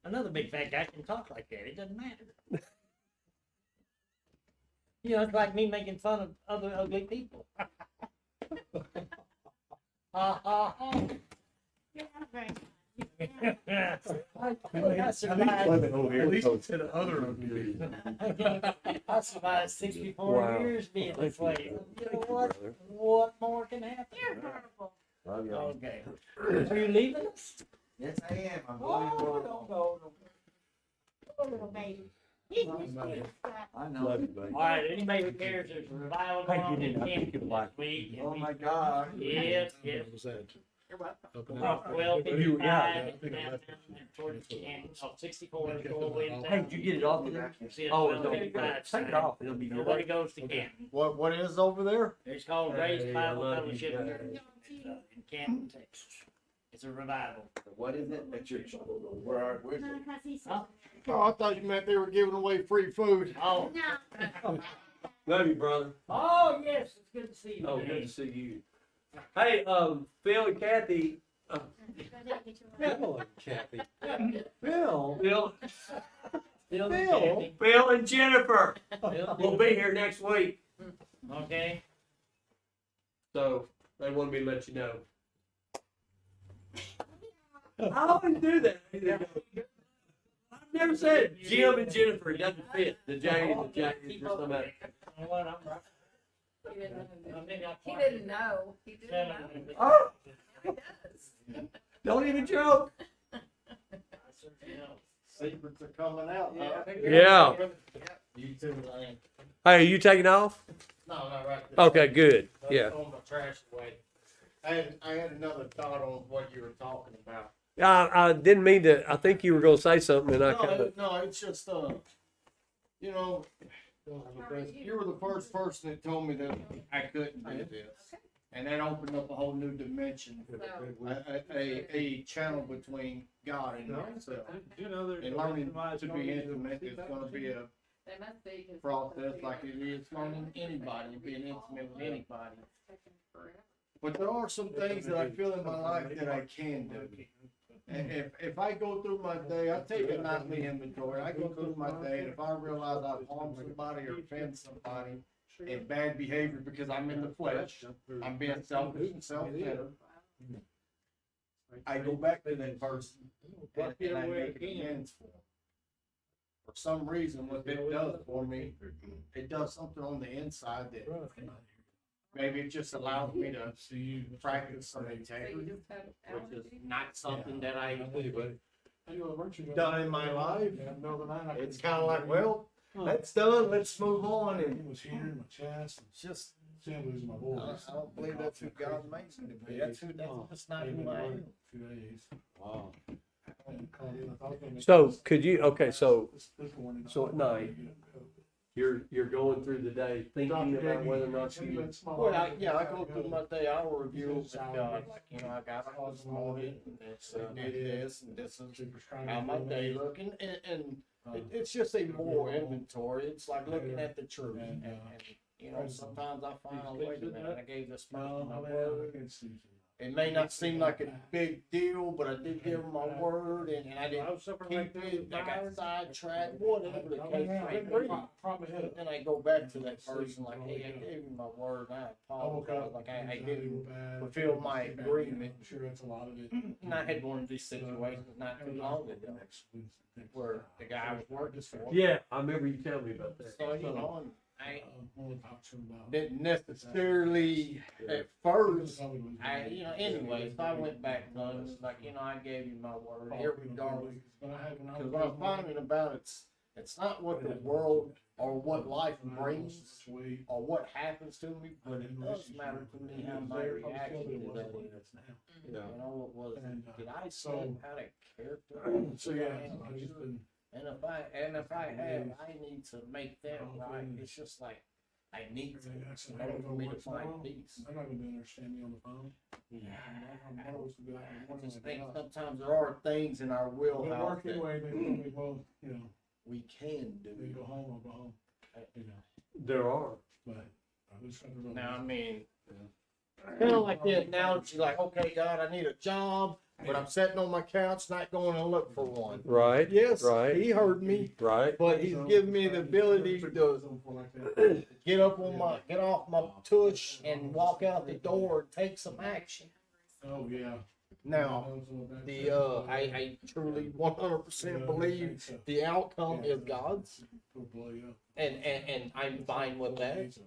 Another big fat guy can talk like that. It doesn't matter. You know, it's like me making fun of other ugly people. Ha ha ha. You're not very I survived. At least you said other ugly. I survived 64 Wow. years being Thank this you, way. brother. You know Thank you, what? brother. What more can happen? You're horrible. Love y'all. Okay. Are you leaving us? Yes, I am. I'm Oh, going don't go. Poor little baby. He's just cute. I know. Love you, buddy. All right, anybody who cares, there's a revival going on in Canton this week. and Oh we- my God. Yes, yes. What was that? You're welcome. Well, 12:55 Yeah, I in think I left Canton and towards Canton, so 64 is all the way to Hey, town. did you get it off of there? See it Oh, on it's the on. right Take side. it off. It'll be Nobody good. goes to Canton. What is over there? It's called Grace Hey, I Bible love you Fellowship guys. in Canton, Texas. It's a revival. What is it that you're? Where are we? No, 'cause he said- Huh? Oh, I thought you meant they were giving away free food. Oh, No. Love you, brother. oh yes, it's good to see you. Oh, again. good to see you. Hey, Phil and Kathy. Phil and Kathy. Phil. Bill and Kathy. Phil and Jennifer. We'll be here next week. Okay. So they wanted me to let you know. I always do that. I've never said Jim and Jennifer. It doesn't fit. The J and the J is just something else. You know what, I'm right. He didn't know. Maybe I'll He try. didn't know. He didn't know. Oh, He does. don't even joke. Secrets are coming out. Huh? Yeah. You too, Lane. Hey, are you taking off? No, not right there. Okay, good. That's Yeah. throwing my trash away. I had another thought on what you were talking about. I didn't mean to. I think you were going to say something, and I kind of. No, it's just you know, you were the first person that told me that I couldn't do this, and that opened up a whole new dimension, a channel between God and myself. You know, there's And learning to be intimate is going to be a They must be. 'cause process like it is learning anybody, being intimate with anybody. it's taking forever. But there are some things that I feel in my life that I can do. And if I go through my day, I take a nightly inventory. I go through my day, and if I realize I've harmed somebody or offended somebody in bad behavior because I'm in the flesh, I'm being selfish and self-centered, I go back to that person and I make amends for them. For some reason, what it does for me, it does something on the inside that maybe it just allows me to practice some So you integrity, just had which is allergies? not something that I Done done in my life. It's kind of like, well, that's done. Let's move on. And It was here in my chest. it's just, Still losing my I voice. don't believe that's who God makes me to be. That's not who I am. 2 days. Wow. And So could you? Okay, so This morning. so at night, you're going through the day thinking about whether or not you. Well, I go through my day. I will review with God. Like, you know, I got up this morning and did this and this is how my day looking. And it's just a moral inventory. It's like looking at the truth. And you know, sometimes I find, oh, wait a minute, I gave this person my word. It may not seem like a big deal, but I did give them my word, and I didn't keep it. I got sidetracked, whatever the case may be. Then I go back to that person, like, hey, I gave you my word, and I apologize. Like, I didn't fulfill my agreement. I'm sure that's a lot of it. And I had one of these situations not too long ago where the guy I was working for. Yeah, I remember you telling me about that. So, you know, I want to talk to him about. didn't necessarily at first. You know, anyway, so I went back to him, it was like, you know, I gave you my word, irregardless. Because what I'm finding about it's not what the world or what life brings or what happens to me, but it does matter to me how my reaction to that is. You know, what was it? Did I say out of character? So yeah, I just been. And if I have, I need to make that right. It's just like I need to in order for me to find peace. I'm not gonna understand me on the phone. I just think sometimes there are things in our wheelhouse that Anyway, they told me, well, you know, we can they do. go home, I'll go home. You know, There are. but I just got to. Now, I mean, kind of like the analogy, like, okay, God, I need a job, but I'm sitting on my couch, not going to look for one. Right. Yes, Right. he heard me, Right. but he's given me the ability to get off my tush and walk out the door and take some action. Oh, yeah. Now, I truly 100% believe the outcome is God's, and I'm fine with that.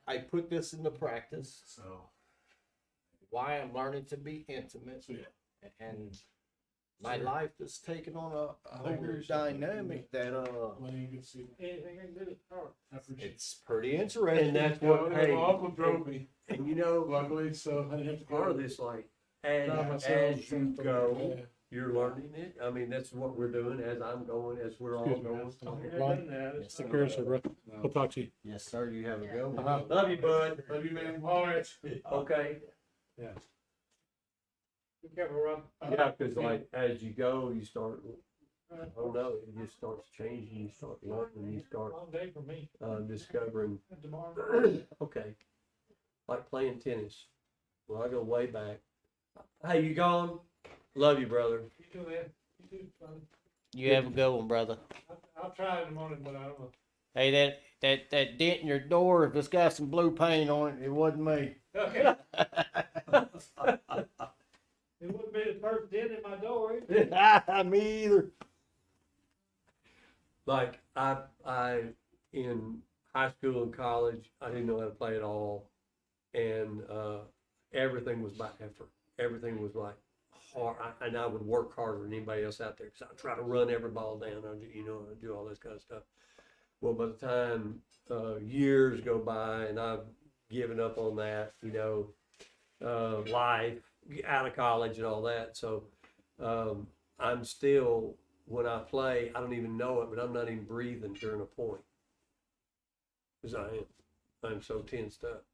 I put this into practice. So, Why I'm learning to be intimate, and my life is taking on a whole new dynamic that Anything I can do to start. it's pretty interesting. And that's what, hey, Uncle drove me, and you know, luckily, so I didn't have to go. part of this, like, Drive as myself. you go, you're learning it. I mean, that's what we're doing as I'm going, as we're all going. Yes, sir. Seriously, bro. We'll talk to you. Yes, sir. You have a go. Uh-huh. Love you, bud. Love you, man. All right. Okay. Yeah. Be careful, Rob. Yeah, because like, as you go, you start, I don't know, it just starts changing, you start learning, you start, Long day for me. discovering, Tomorrow. okay. Like playing tennis. Well, I go way back. Hey, you gone? Love you, brother. You do that. You do, son. You have a good one, brother. I'll try in the morning, but I don't know. Hey, that dent in your door, if it's got some blue paint on it, it wasn't me. Okay. It wouldn't be the first dent in my door either. Me either. Like, I, in high school and college, I didn't know how to play at all. And, everything was by effort. Everything was like hard, and I would work harder than anybody else out there because I try to run every ball down, I do all this kind of stuff. Well, by the time years go by and I've given up on that, life, out of college and all that. So I'm still, when I play, I don't even know it, but I'm not even breathing during a point. Because I'm so tensed up.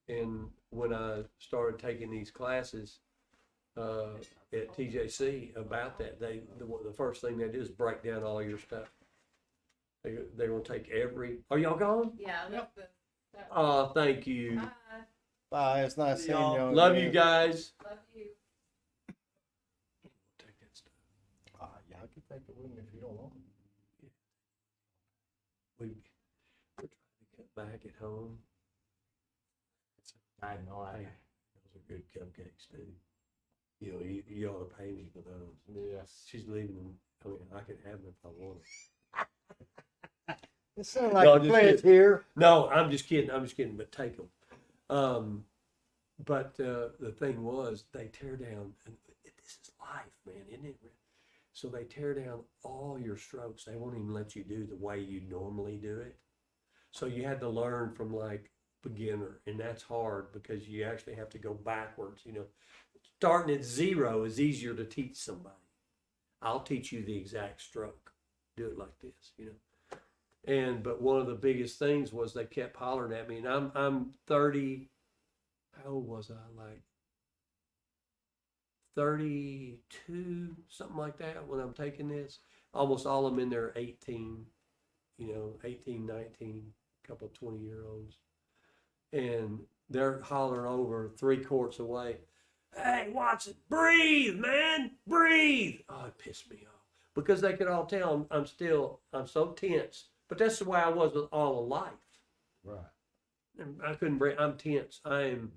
And when I started taking these classes at TJC about that, the first thing they do is break down all your stuff. They're gonna take are y'all gone? Yeah, that's the. Oh, thank you. Bye. Bye. It's nice seeing you. Love you guys. Love you. Take that stuff. Yeah, I can take it with me if you don't want it. We're trying to get back at home. I know. Hey, those are good cupcakes too. You ought to pay me for those. Yes. She's leaving them. I mean, I can have them if I want them. It sounds like No, a just pledge kidding. here. No, I'm just kidding. But take them. But the thing was, they tear down, and this is life, man, isn't it? So they tear down all your strokes. They won't even let you do the way you normally do it. So you had to learn from like beginner, and that's hard because you actually have to go backwards. Starting at zero is easier to teach somebody. I'll teach you the exact stroke. Do it like this, but one of the biggest things was they kept hollering at me, and I'm 30. How old was I? Like 32, something like that, when I'm taking this. Almost all of them in there 18, 18, 19, a couple of 20-year-olds. And they're hollering over 3 courts away, "Hey, Watson, breathe, man, breathe." Oh, it pissed me off because they could all tell I'm so tense. But that's the way I was with all of life. Right. And I couldn't breathe. I'm tense. I'm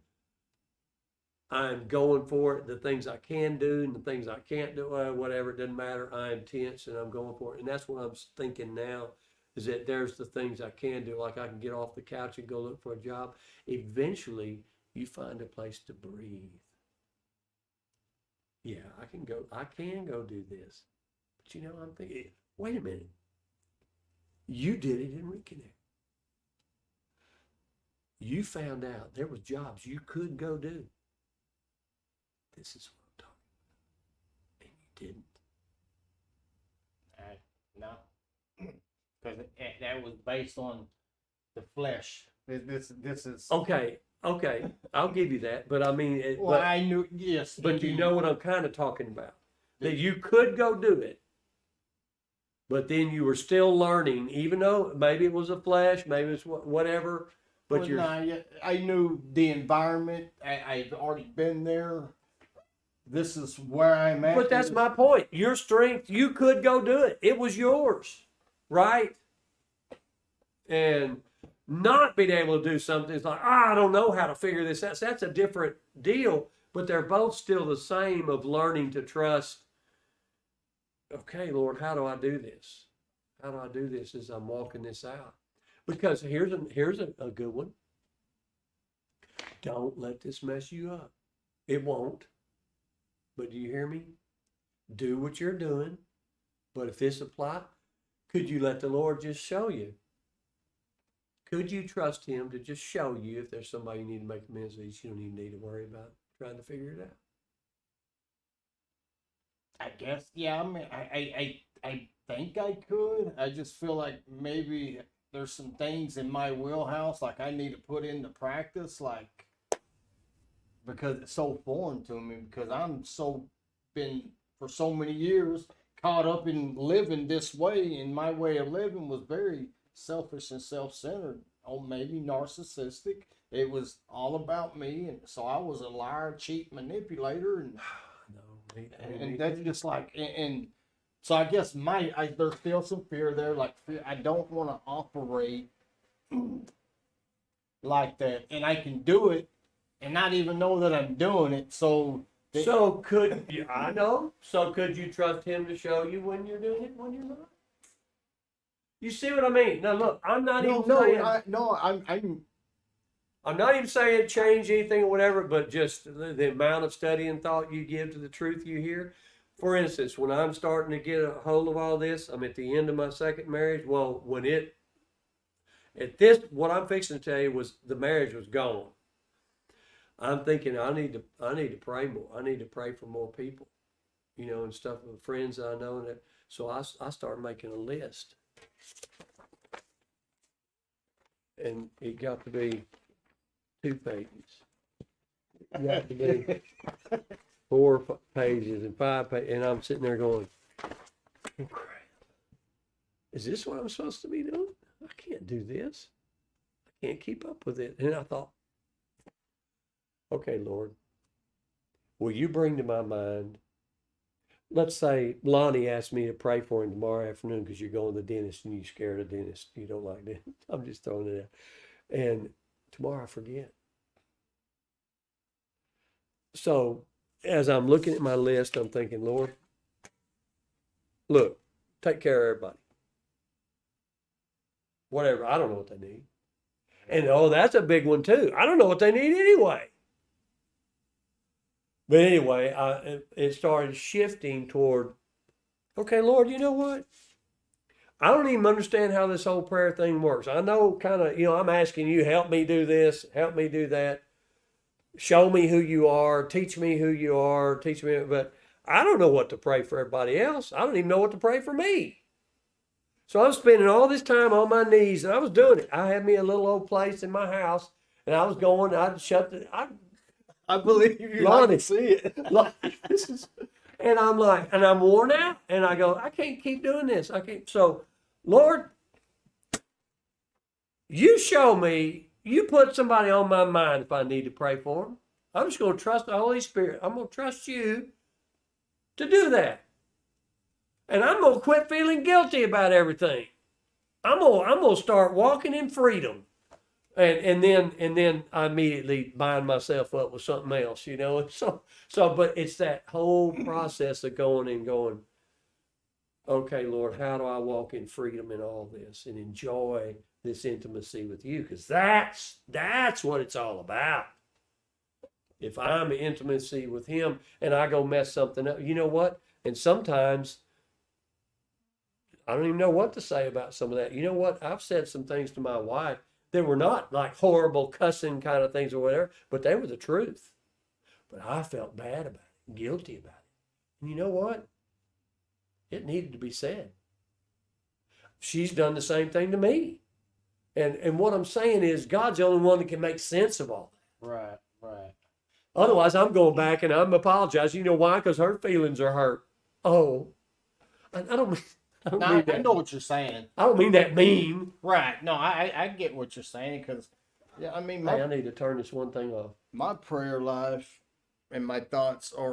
going for it. The things I can do and the things I can't do, whatever, it doesn't matter. I'm tense and I'm going for it. And that's what I'm thinking now, is that there's the things I can do. Like I can get off the couch and go look for a job. Eventually, you find a place to breathe. Yeah, I can go do this. But I'm thinking, wait a minute. You did it in Reconnect. You found out there was jobs you could go do. This is what I'm talking about. And you didn't. No. Because that was based on the flesh. This is. Okay, I'll give you that. But I mean, Well, I knew, yes. but you know what I'm kind of talking about. That you could go do it. But then you were still learning, even though maybe it was a flesh, maybe it's whatever. But Well, you're, nah, I knew the environment. I've already been there. This is where I'm at. but that's my point. Your strength, you could go do it. It was yours, right? And not being able to do something is like, I don't know how to figure this out. So that's a different deal, but they're both still the same of learning to trust. Okay, Lord, how do I do this? How do I do this as I'm walking this out? Because here's a good one. Don't let this mess you up. It won't. But do you hear me? Do what you're doing. But if this apply, could you let the Lord just show you? Could you trust him to just show you if there's somebody you need to make amends with, you don't even need to worry about trying to figure it out? I guess, yeah. I mean, I think I could. I just feel like maybe there's some things in my wheelhouse like I need to put into practice, like because it's so foreign to me. Because I'm so been for so many years caught up in living this way, and my way of living was very selfish and self-centered. Oh, maybe narcissistic. It was all about me, and so I was a liar, cheat, manipulator, and. And that's just like, and so I guess there's still some fear there. Like, I don't want to operate like that, and I can do it, and not even know that I'm doing it. So could you? I know. So could you trust him to show you when you're doing it, when you're not? You see what I mean? Now look, I'm not even saying. I'm not even saying change anything or whatever, but just the amount of study and thought you give to the truth you hear. For instance, when I'm starting to get a hold of all this, I'm at the end of my second marriage. Well, what I'm fixing to tell you was the marriage was gone. I'm thinking I need to pray more. I need to pray for more people, and stuff with friends I know. And so I started making a list, and it got to be 2 pages. It got to be 4 pages and 5 pages, and I'm sitting there going, oh, crap. Is this what I'm supposed to be doing? I can't do this. I can't keep up with it. And I thought, okay, Lord, will you bring to my mind, let's say Lonnie asked me to pray for him tomorrow afternoon because you're going to the dentist and you're scared of dentists. You don't like dentists. I'm just throwing it out. And tomorrow I forget. So as I'm looking at my list, I'm thinking, Lord, look, take care of everybody. Whatever, I don't know what they need. And that's a big one too. I don't know what they need anyway. But anyway, it started shifting toward, okay, Lord, you know what? I don't even understand how this whole prayer thing works. I know kind of, I'm asking you, help me do this, help me do that. Show me who you are, teach me who you are, teach me, but I don't know what to pray for everybody else. I don't even know what to pray for me. So I'm spending all this time on my knees, and I was doing it. I had me a little old place in my house, and I was going, I'd shut I believe you. Lonnie, I can see it. And I'm like, and I'm worn out, and I go, I can't keep doing this. I can't. So, Lord, you show me, you put somebody on my mind if I need to pray for them. I'm just going to trust the Holy Spirit. I'm going to trust you to do that. And I'm going to quit feeling guilty about everything. I'm going to start walking in freedom. And then I immediately bind myself up with something else, but it's that whole process of going, okay, Lord, how do I walk in freedom in all this and enjoy this intimacy with you? Because that's what it's all about. If I'm in intimacy with him and I go mess something up, you know what? And sometimes I don't even know what to say about some of that. You know what? I've said some things to my wife that were not like horrible cussing kind of things or whatever, but they were the truth. But I felt bad about it, guilty about it. And you know what? It needed to be said. She's done the same thing to me. And what I'm saying is God's the only one that can make sense of all that. Right. Otherwise, I'm going back and I'm apologizing. You know why? Because her feelings are hurt. Oh, I don't mean I know what you're saying. I don't mean that mean. Right. No, I get what you're saying because Yeah, I mean, Hey, I need to turn this one thing off. my prayer life and my thoughts are